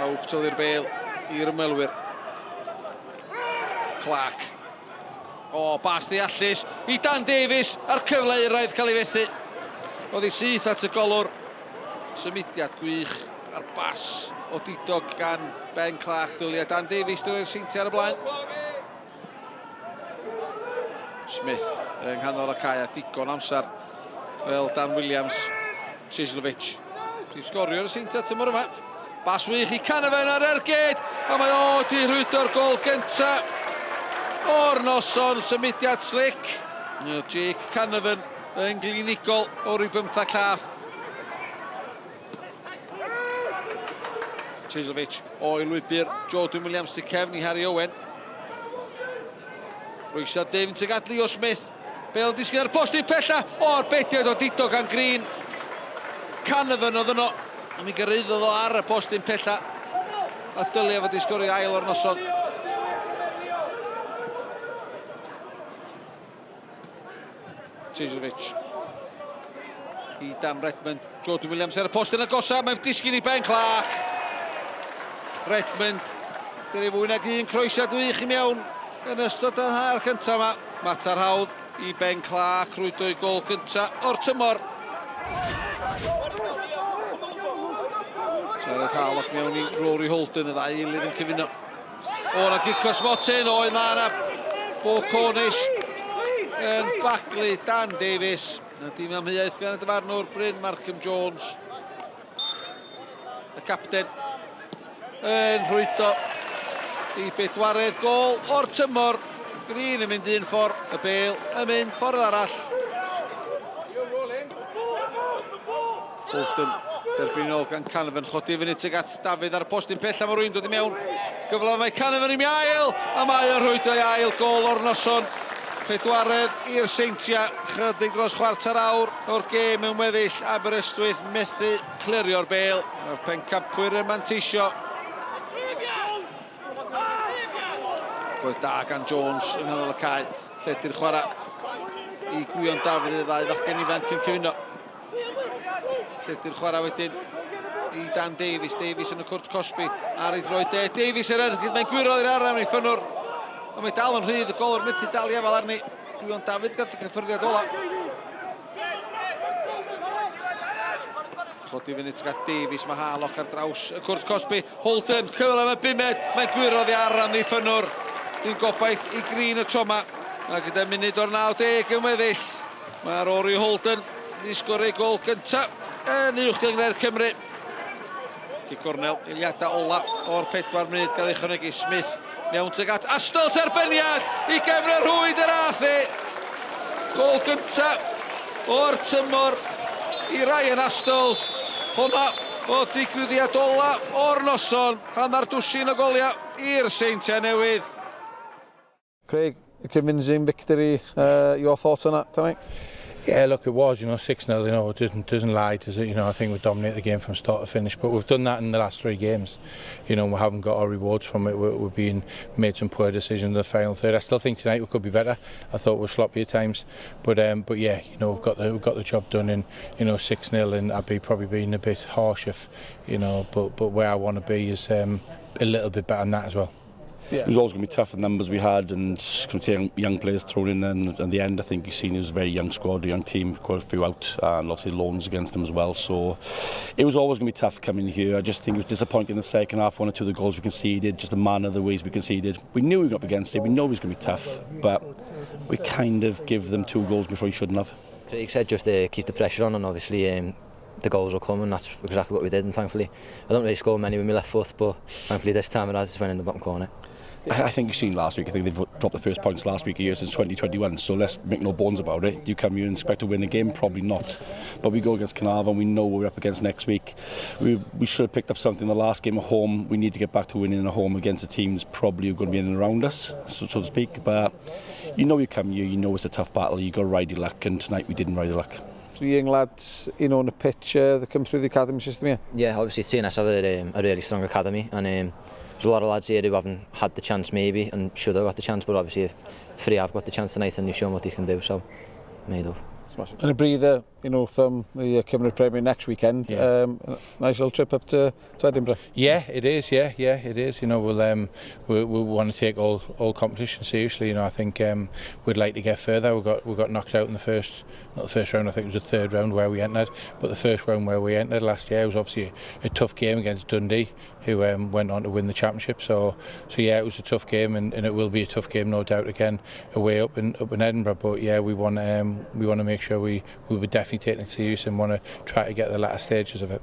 Pawb tynnu'r bêl i'r ymwelwyr. Clark. O, bas ddeallus i Dan Davies a'r cyfle uraidd cael ei fethu. Oedd hi syth at y golwr. Symudiad gwych a'r bas o didog gan Ben Clark. Dylia Dan Davies dyn nhw'n Seintiau ar y blaen. Smith yng nghanol y cae a digon amser fel Dan Williams. Chislovic. Prif sgoriwr y Seintiau tymor yma. Bas wych i Canavan ar ergyd. A mae o di rhwydo'r gol gynta o'r noson. Symudiad slick. Jake Canavan yn glinigol o ryw 15 llath. Chislovic o'i lwybr. Jordan Williams dy cefn i Harry Owen. Rwysiad David tuag at Leo Smith. Bel disgyn ar posti pella. O'r bediad o dito gan Green. Canavan oedd yno. A mi gyrraeddodd o ar y postyn pella. A dylia fod i sgorio ail o'r noson. Chislovic. I Dan Redmond. Jordan Williams ar y postyn agosa. Mae'n disgyn i Ben Clark. Redmond. Dyr ei fwy nag un croesiad wych i mewn yn ystod y haar cyntaf yma. Matar hawdd i Ben Clark. Rwydo'i gol cyntaf o'r tymor. Sa'n Hallock mewn i Rory Holden, y ddau eilydd yn cyfuno. O, na gicos Motin, oedd ma' na Bo Cornish yn baglu Dan Davies. Na dim amheuaeth gan y dyfarnwr Bryn Markham Jones. Y capten yn rhwydo i bedwaredd gol o'r tymor. Green yn mynd un ffordd, y bêl yn mynd ffordd arall. Holden derbyn ôl gan Canavan, chodi fyny tuag at Dafydd ar y postyn pell am o rwy'n dod i mewn. Gyfle mae Canavan i mi ail, a mae o'n rhwydo i ail gol o'r noson. Pedwaredd i'r Seintiau, chydig dros chwarter awr o'r gêm yn weddill. Aberystwyth methu clirio'r bêl. Mae'r pencampwyr yn manteisio. Gwaith da gan Jones yng nghanol y cae. Lledu'r chwarae i Gwion Dafydd y ddau fachgen ifanc yn cyfuno. Lledu'r chwarae wedyn i Dan Davies. Davies yn y cwrt Cosby ar ei droi de. Davies yr ergydd, mae'n gwirodd i'r araf i ffynwr. Ond mae dal yn rhydd y golwr methu dal i efal arni. Gwion Dafydd gael y cyffyrddiad ola. Chodi fyny tuag at Davies, mae Hallock ar draws y cwrt Cosby. Holden, cyfle am y bumed, mae'n gwirodd i araf i ffynwr. Dwi'n gobaith i Green y tro yma. A gyda munud o'r 90 yn weddill. Mae Rory Holden i sgorio gol gyntaf yn uwchgyngor Cymru. Cornel, eiliadau ola o'r 4 munud gael ei chynegu. Smith mewn tuag at Astols erbyniad i gefn y rhwyd yr athi. Gol gyntaf o'r tymor i Ryan Astols. Hwna o ddigwyddiad ola o'r noson. Hanner dwsin o goliau i'r Seintiau Newydd. Craig, a convincing victory. Your thoughts on that tonight? Yeah, look, it was, 6-0, it doesn't lie, does it? I think we dominated the game from start to finish, but we've done that in the last 3 games. We haven't got our rewards from it. We've made some poor decisions in the final third. I still think tonight we could be better. I thought we were sloppy at times, but yeah, we've got the job done in 6-0, and I'd be probably being a bit harsh if, but where I want to be is a little bit better than that as well. Yeah. It was always going to be tough, the numbers we had, and young players thrown in there. And at the end, I think you've seen it was a very young squad, a young team, quite a few out, and obviously loans against them as well. So it was always going to be tough coming here. I just think it was disappointing in the second half, 1 or 2 of the goals we conceded, just the manner of the ways we conceded. We knew we got up against it, we know it was going to be tough, but we kind of give them 2 goals before we shouldn't have. Craig said just keep the pressure on, and obviously the goals will come, and that's exactly what we did. And thankfully, I don't really score many with my left foot, but thankfully this time it has just went in the bottom corner. I think you've seen last week, I think they've dropped the first points last week a year since 2021, so let's make no bones about it. You come here and expect to win a game? Probably not. But we go against Carnarvon, we know what we're up against next week. We should have picked up something in the last game at home. We need to get back to winning at home against the teams probably who are going to be in and around us, so to speak. But you come here, you know it's a tough battle, you've got to ride your luck, and tonight we didn't ride the luck. 3 young lads, on the pitch that come through the academy system here? Yeah, obviously TNS have a really strong academy, and there's a lot of lads here who haven't had the chance maybe and should have got the chance, but obviously 3 have got the chance tonight and you've shown what they can do, so made up. And a breather you know, from the Cymru Premier next weekend. Yeah. Nice little trip up to Edinburgh. Yeah, it is. Yeah, it is. You know, we want to take all competition seriously. You know, I think we'd like to get further. We got knocked out in not the first round. I think it was the third round where we entered, but the first round where we entered last year was obviously a tough game against Dundee, who went on to win the championship. So yeah, it was a tough game, and it will be a tough game, no doubt, again away up in Edinburgh. But yeah, we want to make sure we would definitely take it serious and want to try to get the latter stages of it.